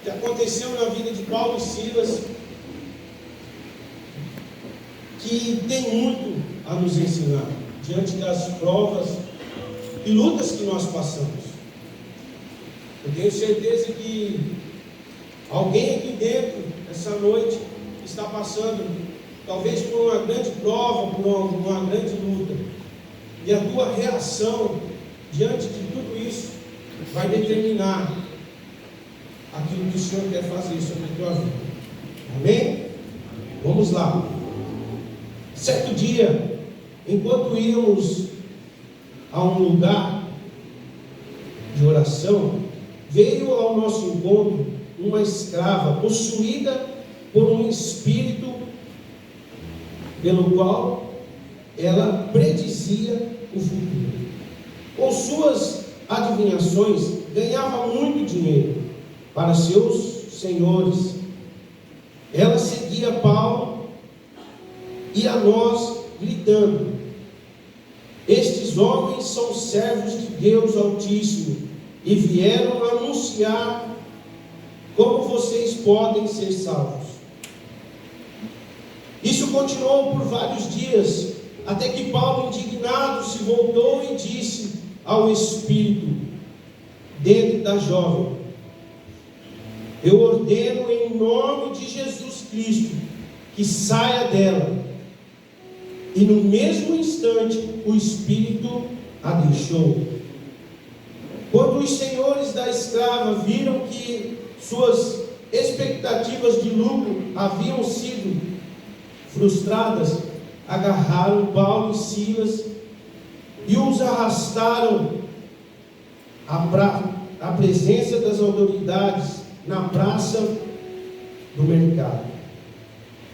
que aconteceu na vida de Paulo e Silas, que tem muito a nos ensinar diante das provas e lutas que nós passamos. Eu tenho certeza que alguém aqui dentro, essa noite, está passando, talvez por uma grande prova, por uma grande luta. E a tua reação diante de tudo isso vai determinar aquilo que o Senhor quer fazer sobre a tua vida. Amém? Vamos lá. Certo dia, enquanto íamos a um lugar de oração, veio ao nosso encontro uma escrava possuída por um espírito pelo qual ela predizia o futuro. Com suas adivinhações, ganhava muito dinheiro para seus senhores. Ela seguia Paulo e a nós, gritando: estes homens são servos de Deus Altíssimo e vieram anunciar como vocês podem ser salvos. Isso continuou por vários dias, até que Paulo, indignado, se voltou e disse ao espírito dentro da jovem: eu ordeno em nome de Jesus Cristo que saia dela. E no mesmo instante o espírito a deixou. Quando os senhores da escrava viram que suas expectativas de lucro haviam sido frustradas, agarraram Paulo e Silas e os arrastaram à presença das autoridades na praça do mercado.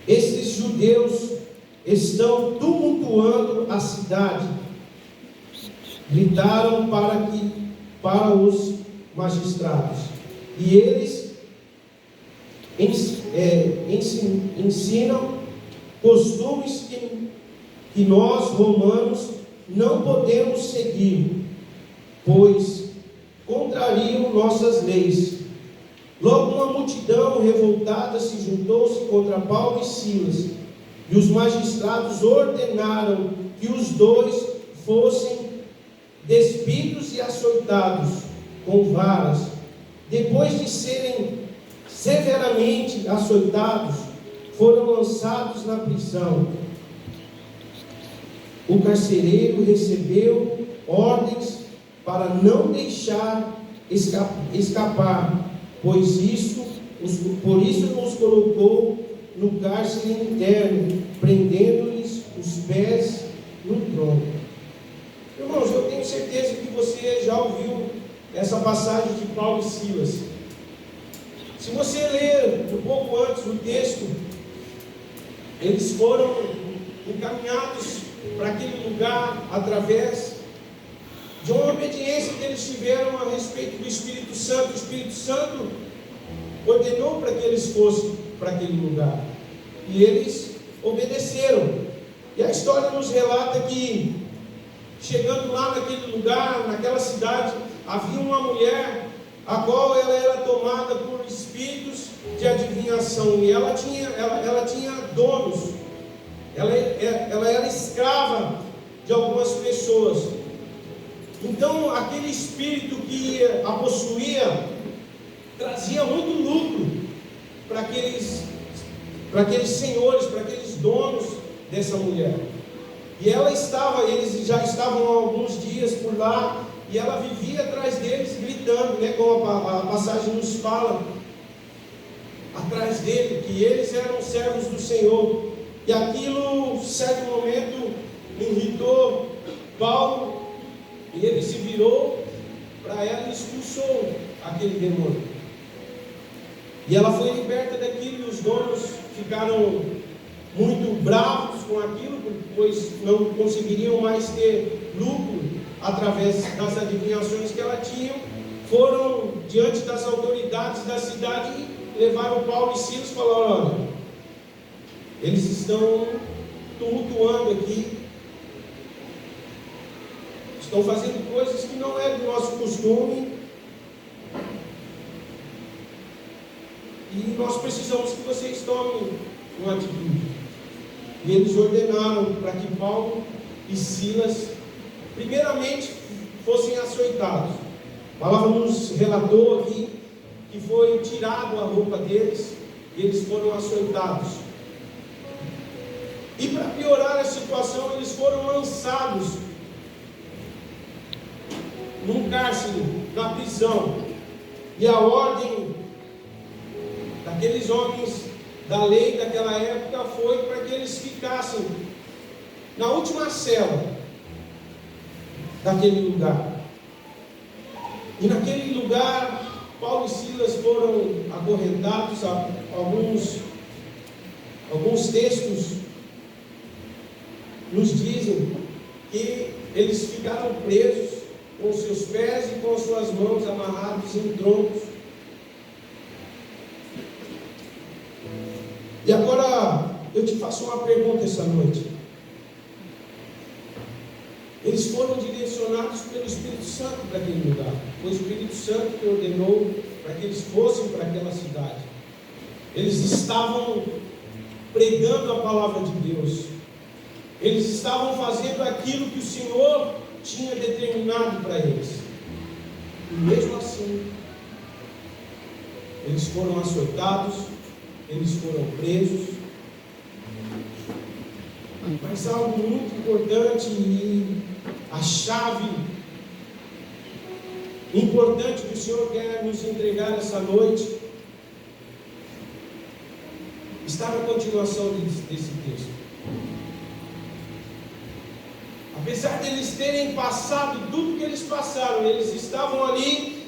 Esses judeus estão tumultuando a cidade, gritaram para os magistrados, e eles ensinam costumes que nós romanos não podemos seguir, pois contrariam nossas leis. Logo uma multidão revoltada se juntou-se contra Paulo e Silas, e os magistrados ordenaram que os dois fossem despidos e açoitados com varas. Depois de serem severamente açoitados, foram lançados na prisão. O carcereiro recebeu ordens para não deixar escapar, por isso os colocou no cárcere interno, prendendo-lhes os pés no tronco. Irmãos, eu tenho certeza que você já ouviu essa passagem de Paulo e Silas. Se você ler um pouco antes do texto, eles foram encaminhados para aquele lugar através de uma obediência que eles tiveram a respeito do Espírito Santo. O Espírito Santo ordenou para que eles fossem para aquele lugar, e eles obedeceram. E a história nos relata que, chegando lá naquele lugar, naquela cidade, havia uma mulher a qual ela era tomada por espíritos de adivinhação, e ela tinha donos, ela era escrava de algumas pessoas. Então aquele espírito que a possuía trazia muito lucro para aqueles senhores, para aqueles donos dessa mulher. E eles já estavam há alguns dias por lá, e ela vivia atrás deles gritando, como a passagem nos fala, atrás dele, que eles eram servos do Senhor. E aquilo, certo momento, irritou Paulo, e ele se virou para ela e expulsou aquele demônio. E ela foi liberta daquilo, e os donos ficaram muito bravos com aquilo, pois não conseguiriam mais ter lucro através das adivinhações que ela tinha. Foram diante das autoridades da cidade e levaram Paulo e Silas e falaram: olha, eles estão tumultuando aqui, estão fazendo coisas que não é do nosso costume. E nós precisamos que vocês tomem uma atitude. E eles ordenaram para que Paulo e Silas, primeiramente, fossem açoitados. A palavra nos relatou aqui que foi tirado a roupa deles e eles foram açoitados. E para piorar a situação, eles foram lançados num cárcere, na prisão. E a ordem daqueles homens da lei daquela época foi para que eles ficassem na última cela daquele lugar. E naquele lugar, Paulo e Silas foram acorrentados. Alguns textos nos dizem que eles ficaram presos com seus pés e com suas mãos amarrados em troncos. E agora eu te faço uma pergunta essa noite. Eles foram direcionados pelo Espírito Santo para aquele lugar. Foi o Espírito Santo que ordenou para que eles fossem para aquela cidade. Eles estavam pregando a palavra de Deus. Eles estavam fazendo aquilo que o Senhor tinha determinado para eles. E mesmo assim, eles foram açoitados, eles foram presos. Mas algo muito importante e a chave importante que o Senhor quer nos entregar essa noite está na continuação desse texto. Apesar de eles terem passado tudo que eles passaram, eles estavam ali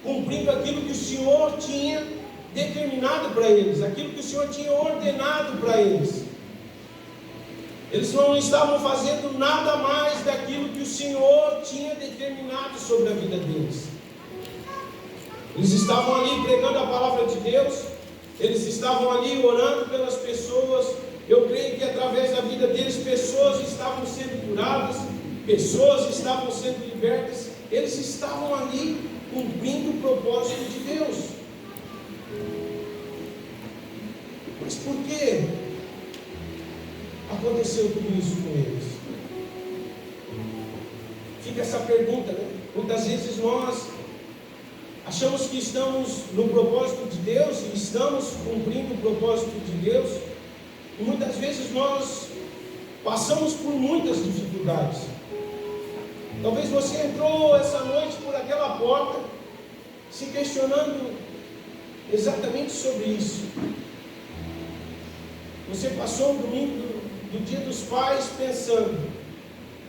cumprindo aquilo que o Senhor tinha determinado para eles, aquilo que o Senhor tinha ordenado para eles. Eles não estavam fazendo nada mais daquilo que o Senhor tinha determinado sobre a vida deles. Eles estavam ali pregando a palavra de Deus, eles estavam ali orando pelas pessoas. Eu creio que através da vida deles, pessoas estavam sendo curadas, pessoas estavam sendo libertas. Eles estavam ali cumprindo o propósito de Deus. Mas por que aconteceu tudo isso com eles? Fica essa pergunta, né? Muitas vezes nós achamos que estamos no propósito de Deus e estamos cumprindo o propósito de Deus, e muitas vezes nós passamos por muitas dificuldades. Talvez você entrou essa noite por aquela porta se questionando exatamente sobre isso. Você passou o domingo do Dia dos Pais pensando: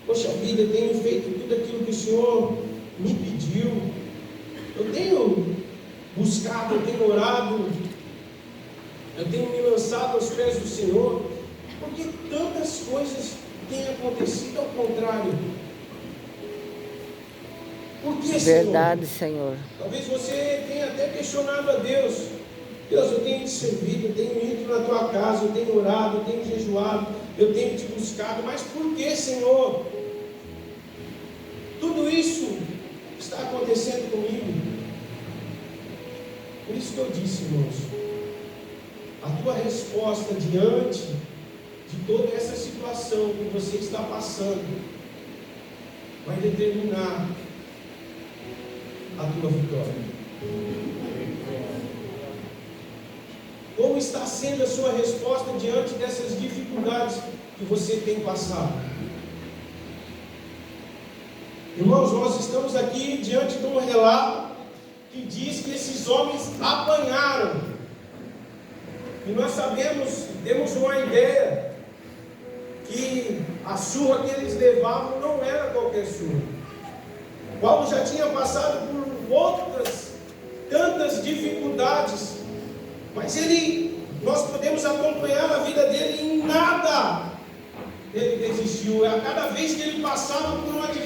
poxa vida, eu tenho feito tudo aquilo que o Senhor me pediu, eu tenho buscado, eu tenho orado, eu tenho me lançado aos pés do Senhor. Por que tantas coisas têm acontecido ao contrário? Por que, verdade, Senhor? Talvez você tenha até questionado a Deus: Deus, eu tenho te servido, eu tenho ido na tua casa, eu tenho orado, eu tenho jejuado, eu tenho te buscado, mas por que, Senhor? Tudo isso está acontecendo comigo. Por isso que eu disse, irmãos, a tua resposta diante de toda essa situação que você está passando vai determinar a tua vitória. Como está sendo a sua resposta diante dessas dificuldades que você tem passado? Irmãos, nós estamos aqui diante de um relato que diz que esses homens apanharam. E nós sabemos, temos uma ideia, que a surra que eles levavam não era qualquer surra. Paulo já tinha passado por outras tantas dificuldades, mas nós podemos acompanhar a vida dele, em nada ele desistiu. A cada vez que ele passava por uma dificuldade,